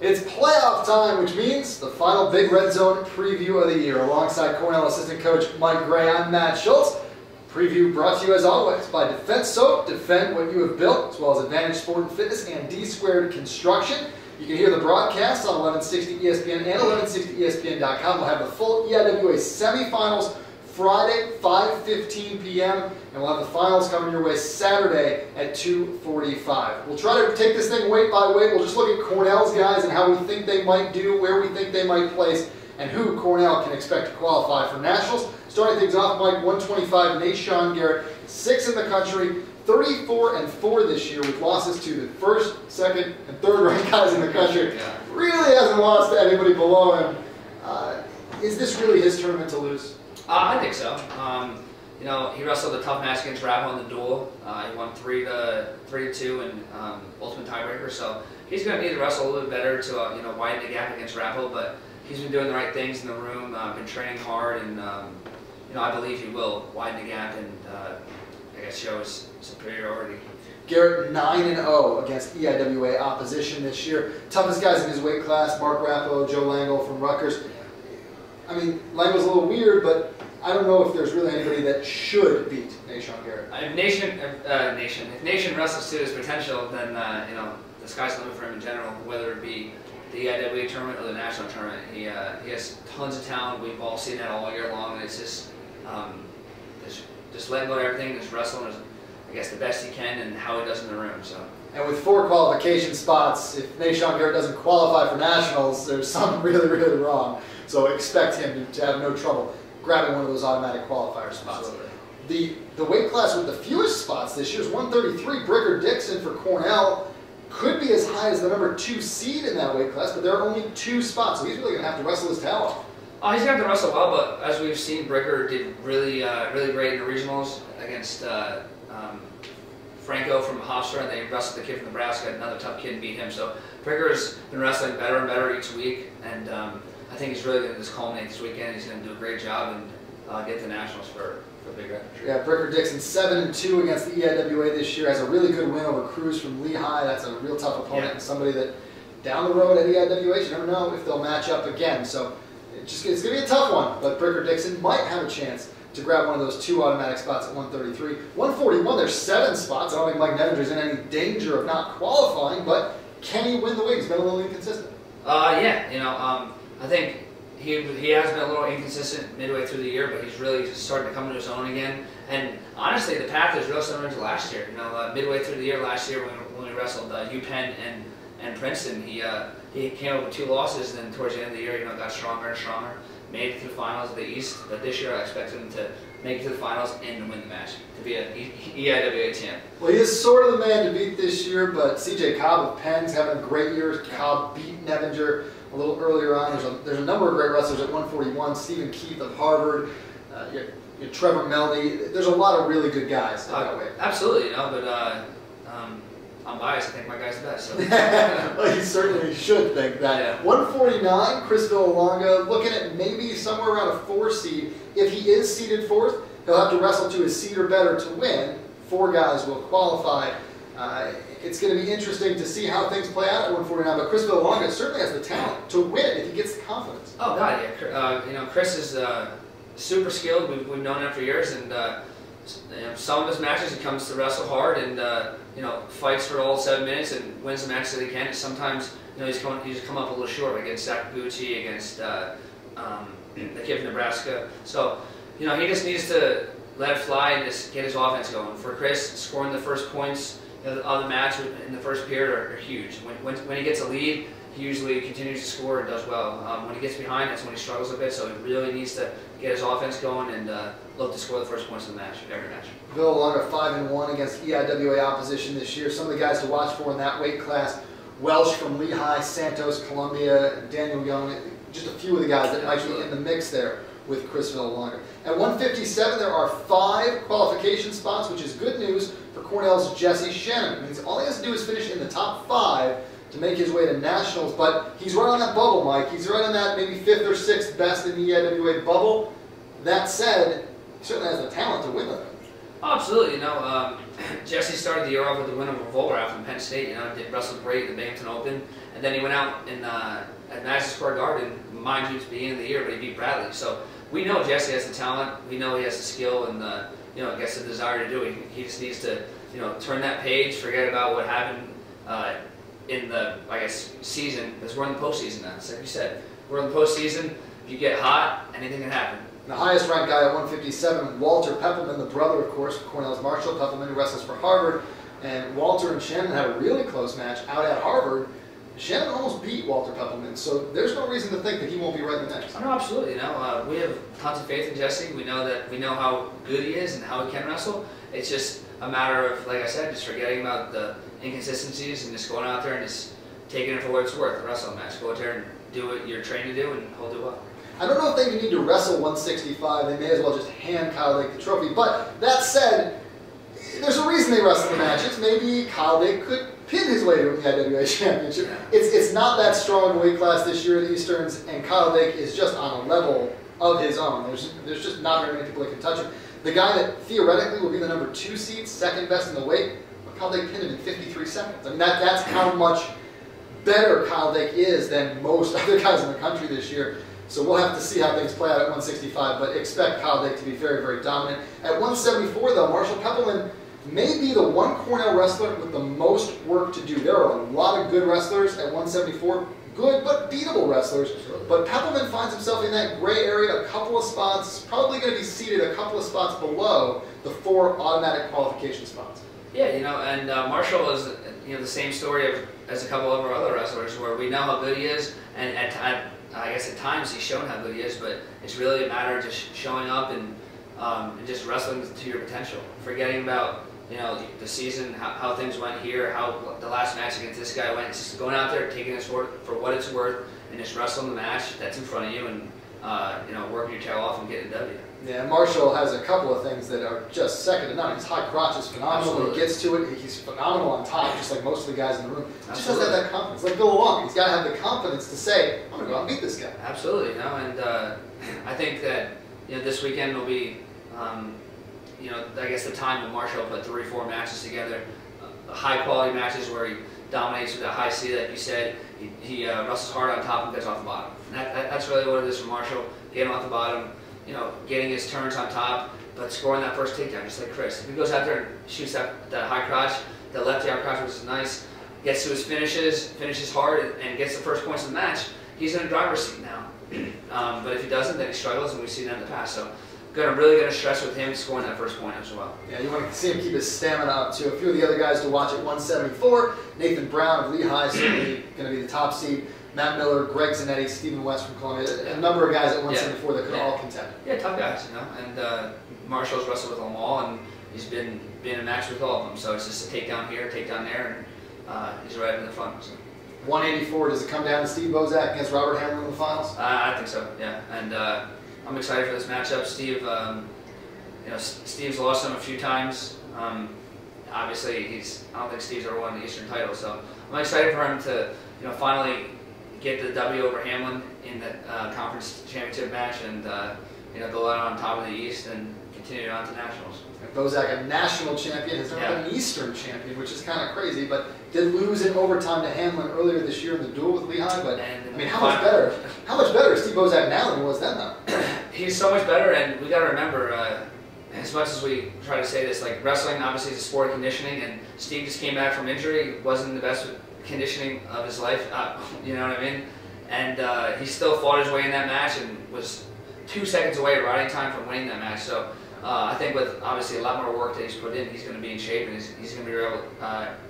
It's playoff time, which means the final Big Red Zone preview of the year. Alongside Cornell assistant coach Mike Gray, I'm Matt Schultz. Preview brought to you as always by Defense Soap. Defend what you have built, as well as Advantage Sport and Fitness and D2 Construction. You can hear the broadcast on 1160 ESPN and 1160ESPN.com. We'll have the full EIWA semifinals Friday, 5:15 p.m. and we'll have the finals coming your way Saturday at 2:45. We'll try to take this thing weight by weight. We'll just look at Cornell's guys and how we think they might do, where we think they might place, and who Cornell can expect to qualify for nationals. Starting things off, Mike, 125, Nashawn Garrett, 6th in the country, 34-4 this year with losses to the first, second, and third ranked guys in the country. Really hasn't lost to anybody below him. Is this really his tournament to lose? I think so. You know, he wrestled a tough match against Rapo in the duel. He won 3-2 in ultimate tiebreaker. So he's going to need to wrestle a little bit better to you know, widen the gap against Rapo. But he's been doing the right things in the room. Been training hard, and you know, I believe he will widen the gap and I guess show his superiority. Garrett 9-0 against EIWA opposition this year. Toughest guys in his weight class: Mark Rapo, Joe Langle from Rutgers. I mean, Langle's a little weird, but I don't know if there's really anybody that should beat Nashawn Garrett. If Nation wrestles to his potential, then you know, the sky's the limit for him in general. Whether it be the EIWA tournament or the national tournament, he has tons of talent. We've all seen that all year long. It's just letting go of everything, just wrestling as, I guess, the best he can and how he does in the room. So. And with 4 qualification spots, if Nashawn Garrett doesn't qualify for nationals, there's something really, really wrong. So expect him to have no trouble grabbing one of those automatic qualifier spots. Absolutely. The weight class with the fewest spots this year is 133. Bricker Dixon for Cornell could be as high as the number 2 seed in that weight class, but there are only 2 spots, so he's really going to have to wrestle his tail off. He's going to have to wrestle well, but as we've seen, Bricker did really great in the regionals against Franco from Hofstra, and they wrestled the kid from Nebraska, another tough kid, and beat him. So Bricker's been wrestling better and better each week, and I think he's really going to just culminate this weekend. He's going to do a great job and get to nationals for Big Red. Yeah, Bricker Dixon 7-2 against the EIWA this year. Has a really good win over Cruz from Lehigh. That's a real tough opponent, and somebody that down the road at EIWA, you never know if they'll match up again. So it's going to be a tough one, but Bricker Dixon might have a chance to grab one of those 2 automatic spots at 133. 141, there's 7 spots. I don't think Mike Nevinger's in any danger of not qualifying, but can he win the weight? He's been a little inconsistent. Yeah, you know, I think he has been a little inconsistent midway through the year, but he's really starting to come to his own again. And honestly, the path is real similar to last year. You know, midway through the year last year when we wrestled UPenn and Princeton, he came up with 2 losses, and then towards the end of the year, you know, got stronger and stronger. Made it to the finals of the East, but this year I expect him to make it to the finals and to win the match, to be an EIWA champ. Well, he is sort of the man to beat this year, but CJ Cobb of Penn's having a great year. Cobb beat Nevinger a little earlier on. There's a number of great wrestlers at 141. Stephen Keith of Harvard, Trevor Meldy. There's a lot of really good guys that way. Absolutely, you know, but I'm biased. I think my guy's the best. So. Well, you certainly should think that. Yeah. 149, Chris Villalonga, looking at maybe somewhere around a 4 seed. If he is seeded 4th, he'll have to wrestle to his seed or better to win. 4 guys will qualify. It's going to be interesting to see how things play out at 149, but Chris Villalonga certainly has the talent to win if he gets the confidence. Oh, God, yeah. You know, Chris is super skilled. We've known him for years, and you know, some of his matches he comes to wrestle hard and you know, fights for all 7 minutes and wins the match that he can. Sometimes, you know, he's come up a little short against Sakaguchi, against the kid from Nebraska. So, you know, he just needs to let it fly and just get his offense going. For Chris, scoring the first points of the match in the first period are huge. When he gets a lead, he usually continues to score and does well. When he gets behind, that's when he struggles a bit, so he really needs to get his offense going and look to score the first points of the match, every match. Villalonga 5-1 against EIWA opposition this year. Some of the guys to watch for in that weight class: Welsh from Lehigh, Santos, Columbia, Daniel Young, just a few of the guys that might be in the mix there with Chris Villalonga. At 157, there are 5 qualification spots, which is good news for Cornell's Jesse Shannon. It means all he has to do is finish in the top 5 to make his way to nationals, but he's right on that bubble, Mike. He's right on that maybe 5th or 6th best in the EIWA bubble. That said, he certainly has the talent to win with it. Oh, absolutely. You know, Jesse started the year off with the win over Volrath from Penn State. You know, did wrestled great at the Binghamton Open, and then he went out in at Madison Square Garden, mind you, it's the beginning of the year, but he beat Bradley. So we know Jesse has the talent. We know he has the skill and you know, I guess the desire to do it. He just needs to, you know, turn that page, forget about what happened in the, I guess, season, because we're in the postseason now. It's like you said, we're in the postseason. If you get hot, anything can happen. The highest ranked guy at 157, Walter Peppelman, the brother, of course, of Cornell's Marshall Peppelman, who wrestles for Harvard. And Walter and Shannon had a really close match out at Harvard. Shannon almost beat Walter Peppelman, so there's no reason to think that he won't be right in the next. Oh, no, absolutely. You know, we have tons of faith in Jesse. We know how good he is and how he can wrestle. It's just a matter of, like I said, just forgetting about the inconsistencies and just going out there and just taking it for what it's worth. A wrestling match. Go out there and do what you're trained to do, and he'll do well. I don't know if they even need to wrestle 165. They may as well just hand Kyle Dake the trophy. But that said, there's a reason they wrestle the matches. Maybe Kyle Dake could pin his way to the IWA Championship. It's not that strong weight class this year at Easterns, and Kyle Dake is just on a level of his own. There's just not very many people that can touch him. The guy that theoretically will be the number 2 seed, second best in the weight, Kyle Dake pinned him in 53 seconds. I mean, that's how much better Kyle Dake is than most other guys in the country this year. So we'll have to see how things play out at 165, but expect Kyle Dake to be very, very dominant. At 174, though, Marshall Peppelman may be the one Cornell wrestler with the most work to do. There are a lot of good wrestlers at 174, good but beatable wrestlers, but Peppelman finds himself in that gray area a couple of spots, probably going to be seated a couple of spots below the 4 automatic qualification spots. Yeah, you know, and Marshall is, you know, the same story as a couple of our other wrestlers, where we know how good he is, and I guess at times he's shown how good he is, but it's really a matter of just showing up and just wrestling to your potential, forgetting about, you know, the season, how things went here, how the last match against this guy went. It's just going out there, taking this for what it's worth, and just wrestling the match that's in front of you, and you know, working your tail off and getting a W. Yeah, Marshall has a couple of things that are just second to none. His high crotch is phenomenal. Absolutely. When he gets to it, he's phenomenal on top, just like most of the guys in the room. He just has to Absolutely. have that confidence. Like Bill Long, he's got to have the confidence to say, I'm going to go out and beat this guy. Absolutely, you know, and I think that, you know, this weekend will be, you know, I guess the time when Marshall put 3 or 4 matches together, high quality matches where he dominates with a high C, like you said. He wrestles hard on top and gets off the bottom. And that's really what it is for Marshall. Getting off the bottom, you know, getting his turns on top, but scoring that first takedown, just like Chris. If he goes out there and shoots that high crotch, that left arm crotch, which is nice, gets to his finishes hard, and gets the first points of the match, he's in a driver's seat now. But if he doesn't, then he struggles, and we've seen that in the past. So, really going to stress with him scoring that first point as well. Yeah, you want to see him keep his stamina up too. A few of the other guys to watch at 174. Nathan Brown of Lehigh, certainly going to be the top seed. Matt Miller, Greg Zanetti, Stephen West from Columbia. A number of guys at 174 that could all contend. Yeah, tough guys, you know. And Marshall's wrestled with them all, and he's been in a match with all of them. So it's just a takedown here, takedown there, and he's right in the front. So. 184, does it come down to Steve Bozak against Robert Hamlin in the finals? I think so, yeah. And I'm excited for this matchup. Steve, you know, Steve's lost him a few times. Obviously, I don't think Steve's ever won the Eastern title, so I'm excited for him to, you know, finally get the W over Hamlin in the conference championship match, and you know, go out on top of the East and continue on to nationals. And Bozak, a national champion, has never been an Eastern champion, which is kind of crazy, but did lose in overtime to Hamlin earlier this year in the duel with Lehigh. But I mean, how much better? How much better is Steve Bozak now than he was then, though? He's so much better, and we got to remember, as much as we try to say this, like wrestling obviously is a sport of conditioning, and Steve just came back from injury, wasn't in the best conditioning of his life, you know what I mean? And he still fought his way in that match and was 2 seconds away at riding time from winning that match. So I think with obviously a lot more work that he's put in, he's going to be in shape, and he's going to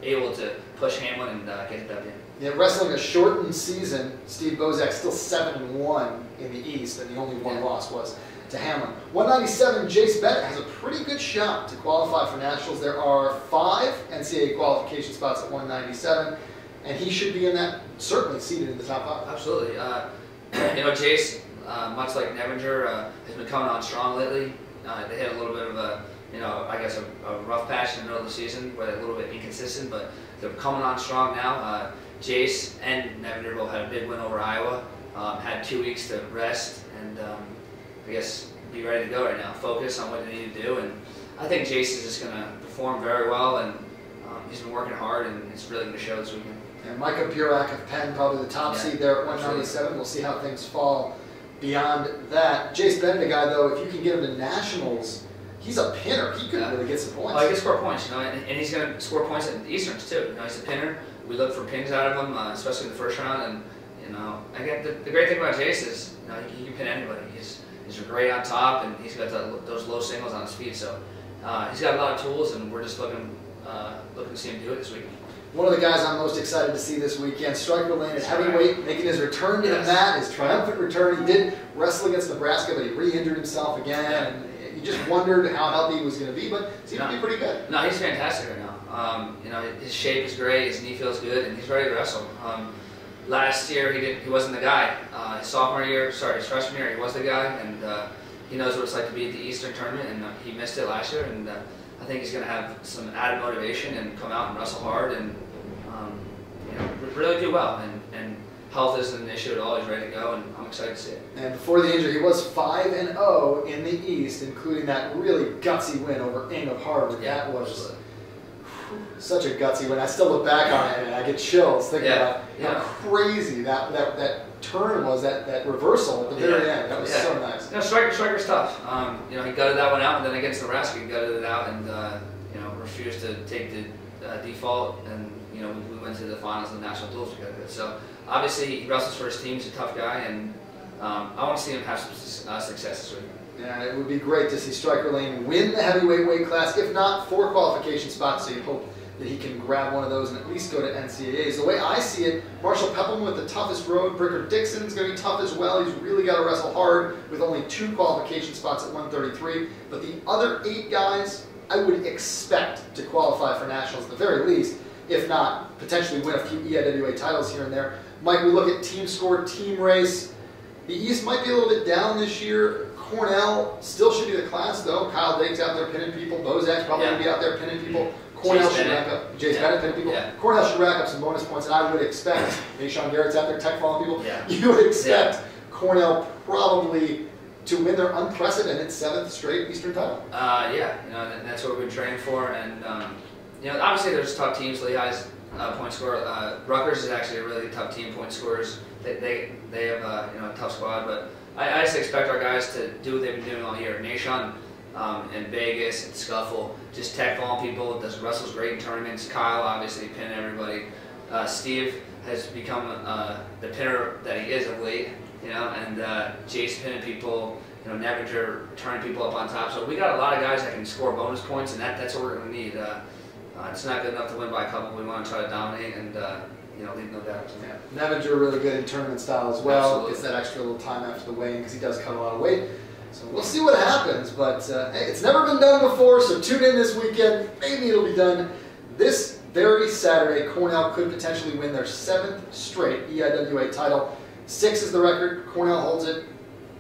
be able to push Hamlin and get the W. Yeah, wrestling a shortened season, Steve Bozak still 7-1 in the East, and the only one loss was to Hamlin. 197, Jace Bennett has a pretty good shot to qualify for nationals. There are 5 NCAA qualification spots at 197, and he should be in that, certainly seated in the top 5. Absolutely. You know, Jace, much like Nevinger, has been coming on strong lately. They had a little bit of a, you know, I guess a rough patch in the middle of the season, where they're a little bit inconsistent, but they're coming on strong now. Jace and Nevinger both had a big win over Iowa. Had 2 weeks to rest and I guess be ready to go right now. Focus on what they need to do, and I think Jace is just going to perform very well, and he's been working hard, and it's really going to show this weekend. And Micah Burak of Penn, probably the top seed there at 197. We'll see how things fall beyond that. Jace Bennett, a guy, though, if you can get him to nationals, he's a pinner. He could really get some points. Well, he can score points, and he's going to score points at Easterns, too. He's a pinner. We look for pins out of him, especially in the first round. And again, the great thing about Jace is he can pin anybody. He's great on top, and he's got those low singles on his feet. So he's got a lot of tools, and we're just looking to see him do it this weekend. One of the guys I'm most excited to see this weekend, Striker Lane at heavyweight, making his return to the mat, his triumphant return. He did wrestle against Nebraska, but he re-injured himself again, and you just wondered how healthy he was going to be, but he seemed to be pretty good. No, he's fantastic right now. His shape is great, his knee feels good, and he's ready to wrestle. Last year he wasn't the guy. His freshman year he was the guy, and he knows what it's like to be at the Eastern tournament, and he missed it last year, and I think he's going to have some added motivation and come out and wrestle hard and really do well. And health isn't an issue at all. He's ready to go, and I'm excited to see it. And before the injury, he was 5-0 in the East, including that really gutsy win over Ing of Harvard. Yeah, that was such a gutsy win. I still look back on it and I get chills thinking about how crazy that turn was, that reversal at the very end. That was so nice. Striker's tough. He gutted that one out, and then against Nebraska he gutted it out and refused to take the default, and we went to the finals of the national duels because of it. So obviously he wrestles for his team. He's a tough guy, and I want to see him have some success this week. Yeah, it would be great to see Striker Lane win the heavyweight weight class, if not 4 qualification spots, so you hope that he can grab one of those and at least go to NCAAs. The way I see it, Marshall Peppelman with the toughest road. Bricker Dixon's going to be tough as well. He's really got to wrestle hard with only 2 qualification spots at 133. But the other 8 guys, I would expect to qualify for nationals at the very least, if not potentially win a few EIWA titles here and there. Mike, we look at team score, team race. The East might be a little bit down this year. Cornell still should be the class, though. Kyle Dake's out there pinning people. Bozak's probably going to be out there pinning people. Cornell should rack up. Jace Bennett pinning people. Cornell should rack up some bonus points, and I would expect, Sean Garrett's out there tech falling people. You would expect Cornell probably to win their unprecedented 7th straight Eastern title. And that's what we've been training for. And obviously there's tough teams. Lehigh's point scorer. Rutgers is actually a really tough team, point scorers. They have a tough squad, but I just expect our guys to do what they've been doing all year. Nashon in Vegas and Scuffle, just tech falling people, wrestles great in tournaments. Kyle obviously pinning everybody. Steve has become the pinner that he is of late, and Jace pinning people, Nevinger turning people up on top. So we got a lot of guys that can score bonus points, and that's what we're going to need. It's not good enough to win by a couple. We want to try to dominate and leave no doubt. Nevinger really good in tournament style as well. Absolutely. Gets that extra little time after the weigh-in because he does cut a lot of weight. So we'll see what happens, but hey, it's never been done before, so tune in this weekend. Maybe it'll be done this very Saturday. Cornell could potentially win their 7th straight EIWA title. 6 is the record. Cornell holds it.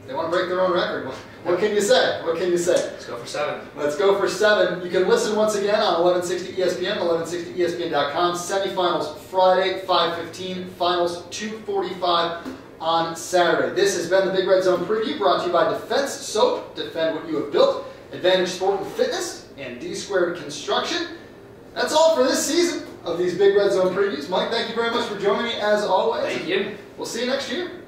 They want to break their own record. What can you say? What can you say? Let's go for 7. Let's go for 7. You can listen once again on 1160 ESPN, 1160ESPN.com. Semifinals Friday, 5:15. Finals 2:45 on Saturday. This has been the Big Red Zone Preview, brought to you by Defense Soap. Defend what you have built. Advantage Sport and Fitness and D-Squared Construction. That's all for this season of these Big Red Zone Previews. Mike, thank you very much for joining me as always. Thank you. We'll see you next year.